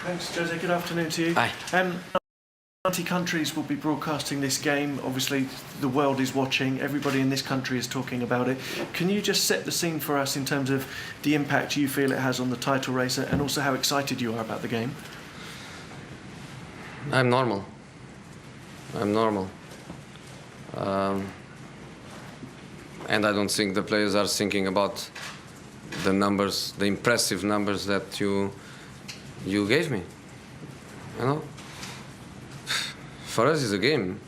Thanks, Jose. Good afternoon to you. Hi. 90 countries will be broadcasting this game. Obviously, the world is watching. Everybody in this country is talking about it. Can you just set the scene for us in terms of the impact you feel it has on the title race and also how excited you are about the game? I'm normal. And I don't think the players are thinking about the numbers, the impressive numbers that you gave me. You know? For us, it's a game.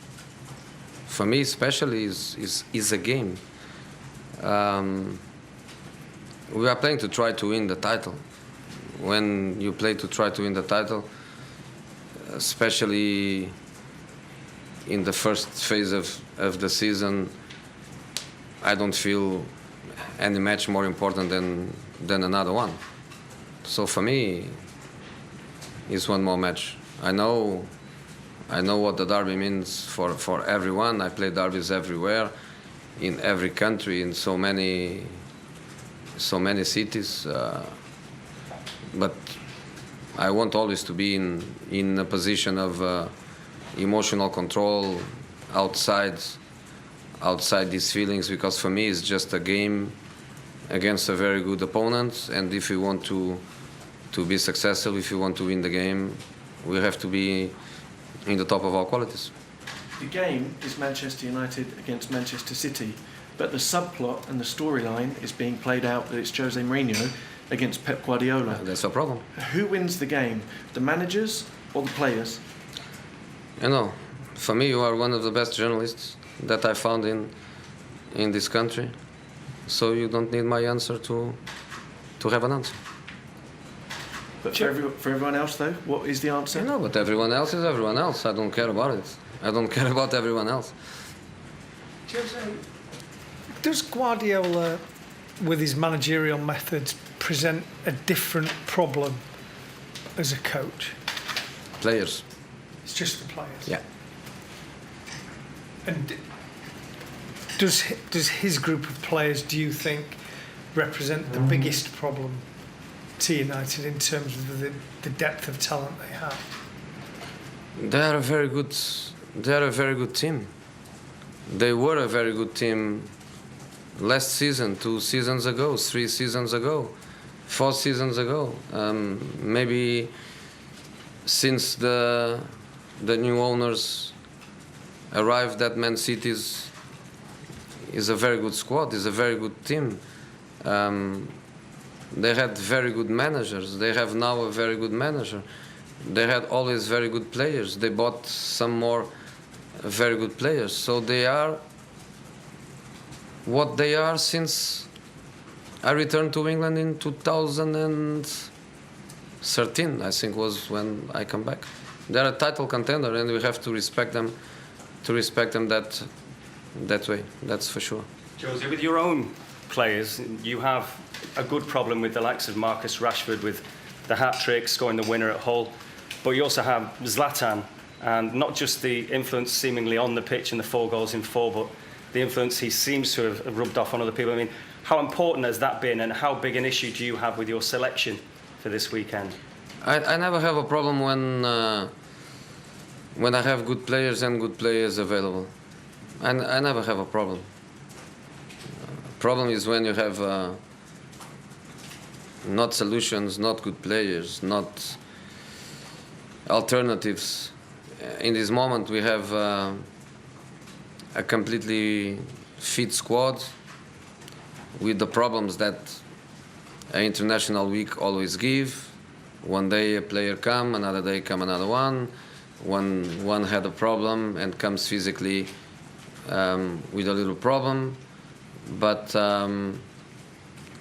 For me, especially, is a game. We are playing to try to win the title. When you play to try to win the title, especially in the first phase of the season, I don't feel any match more important than another one. So for me, it's one more match. I know what the derby means for everyone. I play derbies everywhere, in every country, in so many cities. But I want always to be in a position of emotional control outside these feelings, because for me it's just a game against a very good opponent, and if we want to be successful, if we want to win the game, we have to be in the top of our qualities. The game is Manchester United against Manchester City, but the subplot and the storyline is being played out that it's Jose Mourinho against Pep Guardiola. That's a problem. Who wins the game, the managers or the players? You know, for me, you are one of the best journalists that I found in this country, so you don't need my answer to have an answer. But for everyone else, though, what is the answer? No, but everyone else is everyone else. I don't care about it. I don't care about everyone else. Jose, does Guardiola, with his managerial methods, present a different problem as a coach? Players. It's just the players? Yeah. And does his group of players, do you think, represent the biggest problem to United in terms of the depth of talent they have? They are a very good team. They were a very good team last season, 2 seasons ago, 3 seasons ago, 4 seasons ago. Maybe since the new owners arrived at Man.city is a very good squad, is a very good team. They had very good managers. They have now a very good manager. They had always very good players. They bought some more very good players. So they are what they are since I returned to England in 2013, I think was when I come back. They're a title contender, and we have to respect them that way, that's for sure. Jose, with your own players, you have a good problem with the likes of Marcus Rashford with the hat-trick, scoring the winner at Hull, but you also have Zlatan, and not just the influence seemingly on the pitch and the 4 goals in 4, but the influence he seems to have rubbed off on other people. I mean, how important has that been, and how big an issue do you have with your selection for this weekend? I never have a problem when I have good players and good players available. I never have a problem. Problem is when you have not solutions, not good players, not alternatives. In this moment, we have a completely fit squad with the problems that an international week always give. One day a player come, another day come another one. One had a problem and comes physically with a little problem, but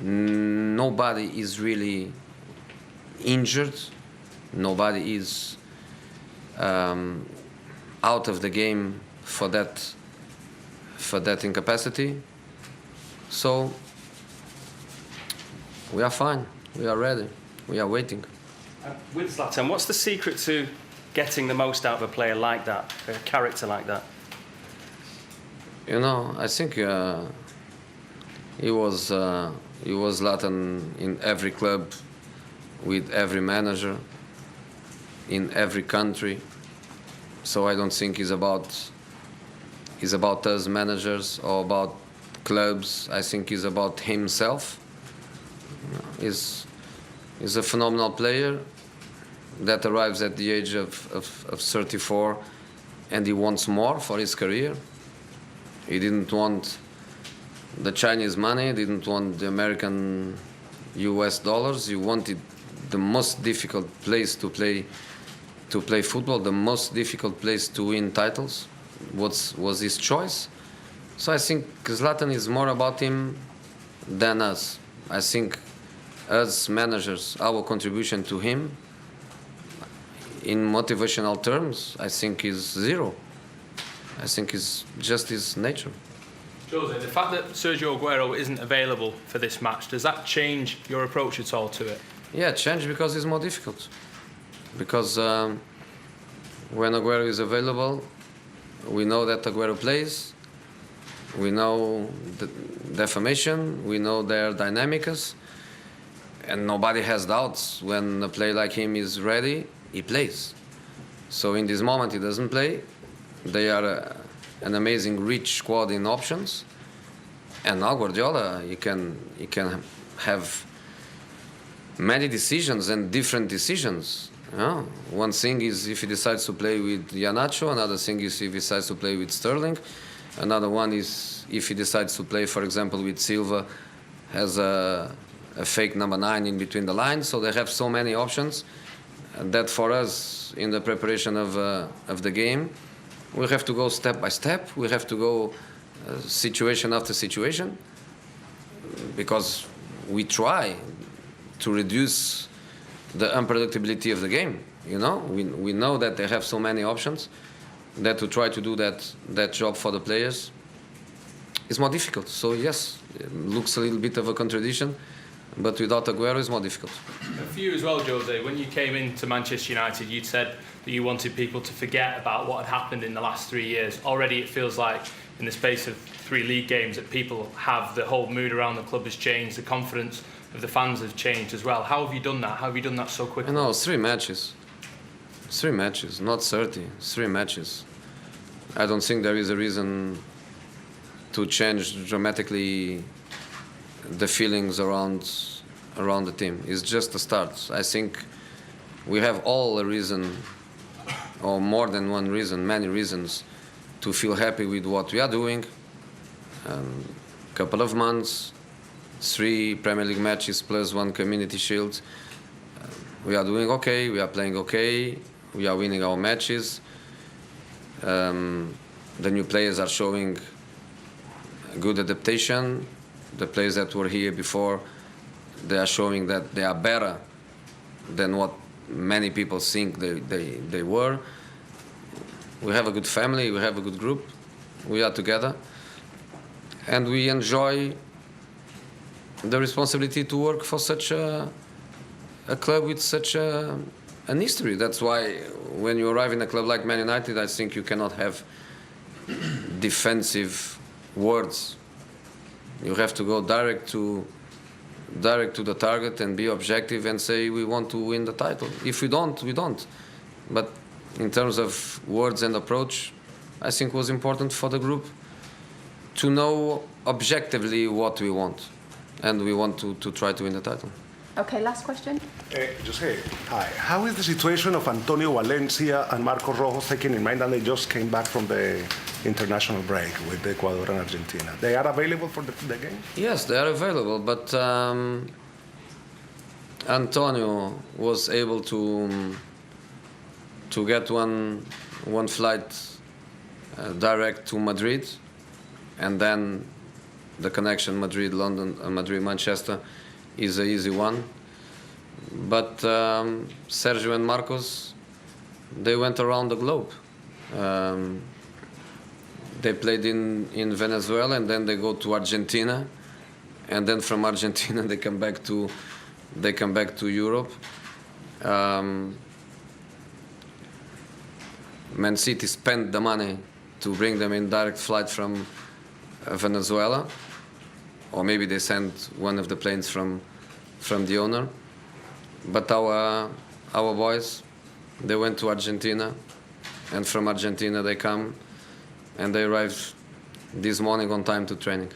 nobody is really injured. Nobody is out of the game for that incapacity. So we are fine. We are ready. We are waiting. With Zlatan, what's the secret to getting the most out of a player like that, a character like that? You know, I think he was Zlatan in every club, with every manager. in every country. So I don't think it's about us managers or about clubs. I think it's about himself. He's a phenomenal player that arrives at the age of 34, and he wants more for his career. He didn't want the Chinese money, didn't want the American US dollars. He wanted the most difficult place to play football, the most difficult place to win titles. Was his choice. So I think Zlatan is more about him than us. I think as managers, our contribution to him in motivational terms, I think is zero. I think it's just his nature. Jose, the fact that Sergio Aguero isn't available for this match, does that change your approach at all to it? Yeah, change because it's more difficult. Because when Aguero is available, we know that Aguero plays. We know their formation. We know their dynamics. And nobody has doubts when a player like him is ready, he plays. So in this moment, he doesn't play. They are an amazing, rich squad in options. And now Guardiola, he can have many decisions and different decisions. Yeah. One thing is if he decides to play with Iheanacho, another thing is if he decides to play with Sterling, another one is if he decides to play, for example, with Silva, has a fake number 9 in between the lines. So they have so many options that for us in the preparation of the game, we have to go step by step. We have to go situation after situation because we try to reduce the unpredictability of the game. You know, we know that they have so many options that to try to do that job for the players is more difficult. So yes, it looks a little bit of a contradiction, but without Aguero it's more difficult. For you as well, Jose, when you came into Manchester United, you'd said that you wanted people to forget about what had happened in the last 3 years. Already it feels like in the space of 3 league games that people have, the whole mood around the club has changed, the confidence of the fans have changed as well. How have you done that? How have you done that so quickly? No, 3 matches. 3 matches, not 30. 3 matches. I don't think there is a reason to change dramatically the feelings around the team. It's just a start. I think we have all a reason, or more than one reason, many reasons, to feel happy with what we are doing. Couple of months, 3 Premier League matches plus 1 Community Shield. We are doing okay, we are playing okay, we are winning our matches. The new players are showing good adaptation. The players that were here before, they are showing that they are better than what many people think they were. We have a good family, we have a good group, we are together, and we enjoy the responsibility to work for such a club with such an history. That's why when you arrive in a club like Man United, I think you cannot have defensive words. You have to go direct to the target and be objective and say we want to win the title. If we don't, we don't. But in terms of words and approach, I think it was important for the group to know objectively what we want. And we want to try to win the title. Okay, last question. Jose, hi. How is the situation of Antonio Valencia and Marcos Rojo, taking in mind that they just came back from the international break with Ecuador and Argentina? They are available for the game? Yes, they are available, but Antonio was able to get one flight direct to Madrid, and then the connection Madrid-London, Madrid-Manchester is an easy one. But Sergio and Marcos, they went around the globe. They played in Venezuela, and then they go to Argentina, and then from Argentina they come back to Europe. Man City spent the money to bring them in direct flight from Venezuela, or maybe they sent one of the planes from the owner. But our boys, They went to Argentina, and from Argentina they come, and they arrived this morning on time to training.